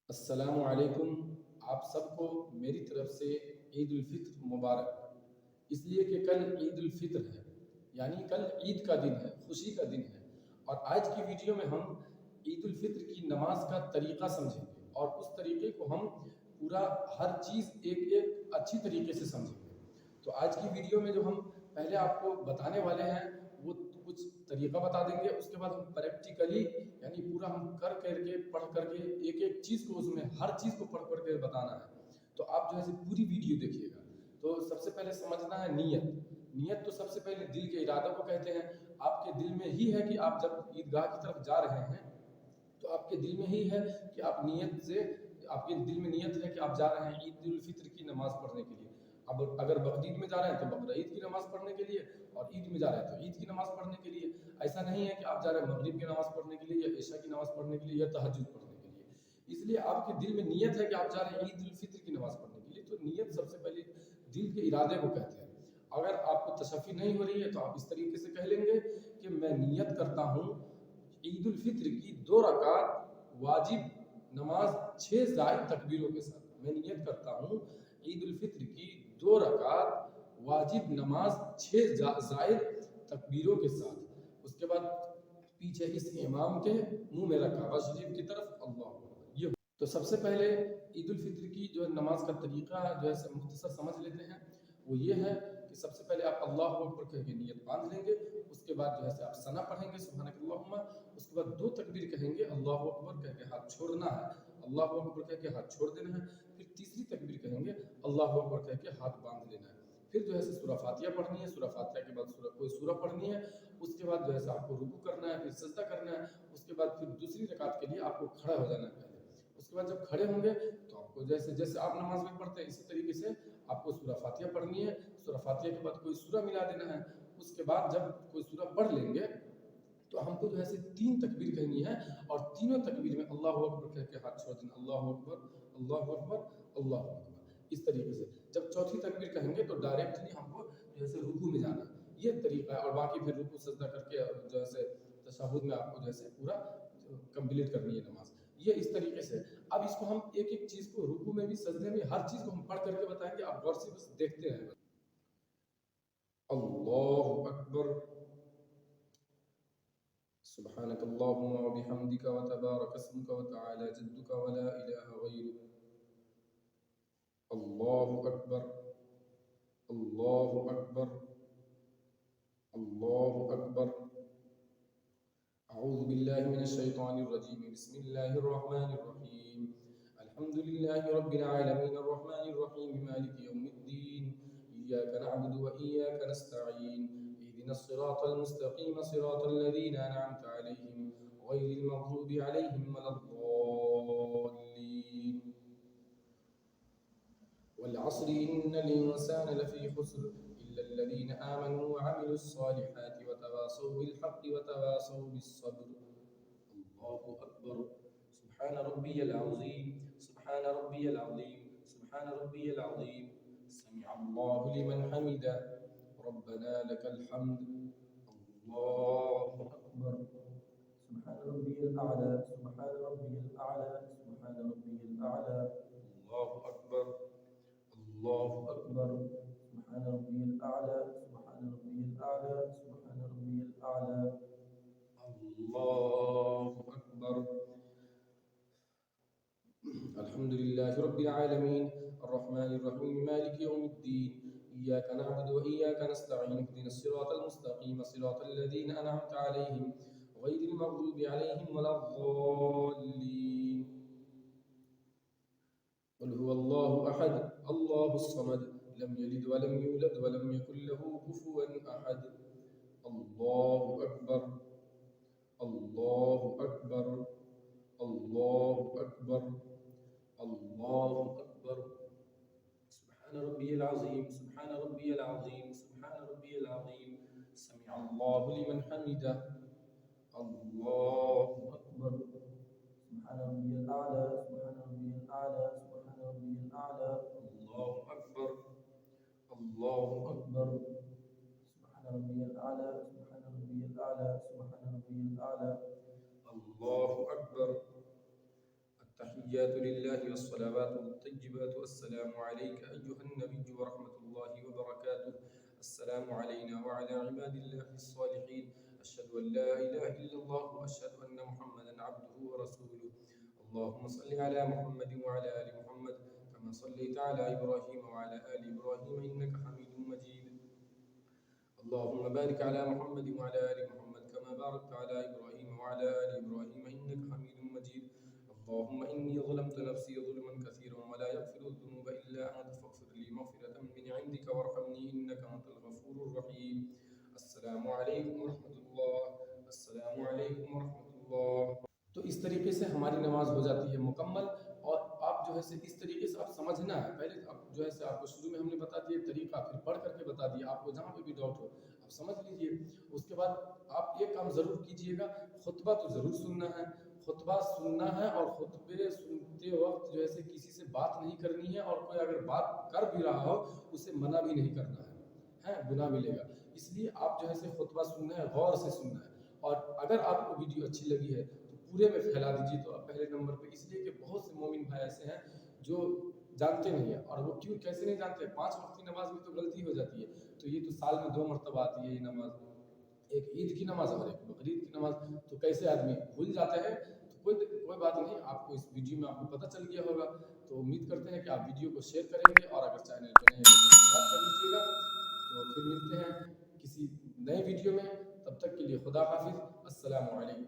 السلام علیکم۔ آپ سب کو میری طرف سے عید الفطر مبارک۔ اس لیے کہ کل عید الفطر ہے، یعنی کل عید کا دن ہے، خوشی کا دن ہے۔ اور آج کی ویڈیو میں ہم عید الفطر کی نماز کا طریقہ سمجھیں گے، اور اس طریقے کو ہم پورا ہر چیز ایک ایک اچھی طریقے سے سمجھیں گے۔ تو آج کی ویڈیو میں جو ہم پہلے آپ کو بتانے والے ہیں وہ کچھ طریقہ بتا دیں گے، اس کے بعد ہم پریکٹیکلی یعنی پورا ہم کر کے پڑھ کر کے ایک ایک چیز کو، اس میں ہر چیز کو پڑھ کر کے بتانا ہے۔ تو آپ جو ہے پوری ویڈیو دیکھیے گا۔ تو سب سے پہلے سمجھنا ہے نیت۔ نیت تو سب سے پہلے دل کے ارادوں کو کہتے ہیں۔ آپ کے دل میں ہی ہے کہ آپ جب عیدگاہ کی طرف جا رہے ہیں تو آپ کے دل میں ہی ہے کہ آپ نیت سے، آپ کے دل میں نیت ہے کہ آپ جا رہے ہیں عید الفطر کی نماز پڑھنے کے لیے۔ اب اگر بقرعید میں جا رہے ہیں تو بقرعید کی نماز پڑھنے کے لیے، اور عید میں جا رہے ہیں تو عید کی نماز پڑھنے کے لیے۔ ایسا نہیں ہے کہ آپ جا رہے ہیں مغرب کی نماز پڑھنے کے لیے یا عشاء کی نماز پڑھنے کے لیے یا تہجد پڑھنے کے لیے۔ اس لیے آپ کے دل میں نیت ہے کہ آپ جا رہے ہیں عید الفطر کی نماز پڑھنے کے لیے، تو نیت سب سے پہلے دل کے ارادے کو کہتے ہیں۔ اگر آپ کو تشفی نہیں ہو رہی ہے تو آپ اس طریقے سے کہہ لیں گے کہ میں نیت کرتا ہوں عید الفطر کی 2 رکعت واجب نماز 6 زائد تکبیروں کے ساتھ۔ میں نیت کرتا ہوں عید الفطر کی 2 رکعت واجب نماز 6 زائد تکبیروں کے ساتھ۔ اس کے بعد پیچھے اس امام کے منہ میں رکھا کعبہ شریف کی طرف، اللہ اکبر۔ یہ تو سب سے پہلے عید الفطر کی جو نماز کا طریقہ جو ہے مختصر سمجھ لیتے ہیں۔ وہ یہ ہے کہ سب سے پہلے آپ اللہ اکبر کہہ کے نیت باندھ لیں گے۔ اس کے بعد جو ہے آپ ثنا پڑھیں گے سبحانک اللہم۔ اس کے بعد 2 تکبیر کہیں گے، اللہ اکبر کہہ کے ہاتھ چھوڑنا ہے، اللہ اکبر کہہ کے ہاتھ چھوڑ دینا ہے۔ پھر تیسری تکبیر کہیں گے، اللہ اکبر کہہ کے ہاتھ باندھ لینا ہے۔ پھر جو ہے سورہ فاتحہ پڑھنی ہے، سورہ فاتحہ کے بعد کوئی سورہ پڑھنی ہے۔ اس کے بعد جو ہے آپ کو رکوع کرنا ہے، پھر سجدہ کرنا ہے۔ اس کے بعد پھر دوسری رکعت کے لیے آپ کو کھڑا ہو جانا ہے پہلے۔ اس کے بعد جب کھڑے ہوں گے تو آپ کو جیسے آپ نماز میں پڑھتے ہیں اسی طریقے سے آپ کو سورہ فاتحہ پڑھنی ہے۔ سورہ فاتحہ کے بعد کوئی سورہ ملا دینا ہے۔ اس کے بعد جب کوئی سورہ پڑھ لیں گے تو ہم کو جو ہے 3 تکبیر کہنی ہے، اور تینوں تکبیر میں اللہ اکبر کہہ کے ہاتھ چھوڑ دینا، اللہ اکبر اللہ اکبر اللہ اکبر۔ اس طریقے سے جب چوتھی تکبیر کہیں گے تو ڈائریکٹلی ہم کو جیسے رکوع میں جانا ہے۔ یہ طریقہ ہے، اور باقی پھر رکوع سجدہ کر کے جیسے تشہد میں آپ کو جیسے پورا کمپلیٹ کرنی ہے نماز۔ یہ اس طریقے سے۔ اب اس کو ہم ایک ایک چیز کو رکوع میں بھی سجدے میں ہر چیز کو ہم پڑھ کر کے بتائیں گے، آپ غور سے بس دیکھتے ہیں۔ اللہ اکبر، سبحانك اللهم وبحمدك وتبارك اسمك وتعالى جدك ولا إله غيرك، الله أكبر الله أكبر الله أكبر۔ أعوذ بالله من الشيطان الرجيم، بسم الله الرحمن الرحيم، الحمد لله رب العالمين الرحمن الرحيم مالك يوم الدين، إياك نعبد وإياك نستعين، اهدنا الصراط المستقيم صراط الذين أنعمت عليهم غير المغضوب عليهم ولا الضالين، والعصر إن الإنسان لفي خسر إلا الذين آمنوا وعملوا الصالحات وتواصوا بالحق وتواصوا بالصبر، الله أكبر، سبحان ربي العظيم سبحان ربي العظيم سبحان ربي العظيم، سمع الله لمن حمده، ربنا لك الحمد، الله أكبر، سبحان ربي الأعلى سبحان ربي الأعلى سبحان ربي الأعلى، الله أكبر الله أكبر، سبحان ربي الأعلى سبحان ربي الأعلى سبحان ربي الأعلى، الله أكبر۔ الحمد لله رب العالمين الرحمن الرحيم مالك يوم الدين، إياك نعبد وإياك نستعين، اهدنا الصراط المستقيم صراط الذين أنعمت عليهم غير المغضوب عليهم ولا الضالين، قل هو الله أحد الله الصمد لم يلد ولم يولد ولم يكن له كفوا أحد، الله أكبر الله أكبر الله أكبر الله أكبر، سبحان ربي العظيم سبحان ربي العظيم سبحان ربي العظيم، سمع الله لمن حمده، الله أكبر، سبحان ربي الأعلى سبحان ربي الأعلى سبحان ربي الأعلى، الله أكبر الله أكبر، سبحان ربي الأعلى سبحان ربي الأعلى سبحان ربي الأعلى، الله أكبر، التحيات لله والصلوات والطيبات السلام عليك أيها النبي ورحمة الله وبركاته. السلام علينا وعلى عباد الله الصالحين. أشهد أن لا إله إلا الله وأشهد أن محمدا عبده ورسوله. اللهم صل على محمد وعلى آل محمد كما صليت على إبراهيم وعلى آل إبراهيم إنك حميد مجيد. اللهم بارك على محمد وعلى آل محمد كما باركت على إبراهيم وعلى آل إبراهيم إنك حميد مجيد. اللهم إني ظلمت نفسي ظلما كثيرا ولا يغفر الذنوب إلا أنت فاغفر لي مغفرة من عندك وارحمني إنك أنت الغفور الرحيم. السلام عليكم ورحمة الله. السلام عليكم ورحمة الله. تو اس طریقے سے ہماری نماز ہو جاتی ہے مکمل. اور آپ جو ہے اس طریقے سے آپ سمجھنا ہے. پہلے آپ جو ہے آپ کو شروع میں ہم نے بتا دیا طریقہ، پھر پڑھ کر کے بتا دیا. آپ کو جہاں پہ بھی ڈاؤٹ ہو آپ سمجھ لیجئے. اس کے بعد آپ ایک کام ضرور کیجئے گا، خطبہ تو ضرور سننا ہے. خطبہ سننا ہے اور خطبے سنتے وقت جو ہے کسی سے بات نہیں کرنی ہے، اور کوئی اگر بات کر بھی رہا ہو اسے منع بھی نہیں کرنا ہے، گناہ ملے گا. اس لیے آپ جو ہے خطبہ سننا ہے، غور سے سننا ہے. اور اگر آپ کو ویڈیو اچھی لگی ہے تو پورے میں پھیلا دیجیے. تو پہلے نمبر پہ اس لیے کہ بہت سے مومن بھائی ایسے ہیں جو جانتے نہیں ہیں. اور وہ کیوں کیسے نہیں جانتے؟ 5 وقت کی نماز میں تو غلطی ہو جاتی ہے. تو یہ تو سال میں 2 مرتبہ آتی ہے یہ نماز، ایک عید کی نماز اور ایک بقرعید کی نماز. تو کیسے آدمی بھول جاتے ہیں؟ تو کوئی بات نہیں. آپ کو اس ویڈیو میں آپ کو پتہ چل گیا ہوگا. تو امید کرتے ہیں کہ آپ ویڈیو کو شیئر کریں گے، اور اگر چینل پہ نئے ہیں تو سبسکرائب کر لیجیے گا. تو پھر ملتے ہیں کسی نئے ویڈیو میں. تب تک کے لیے خدا حافظ. السلام علیکم.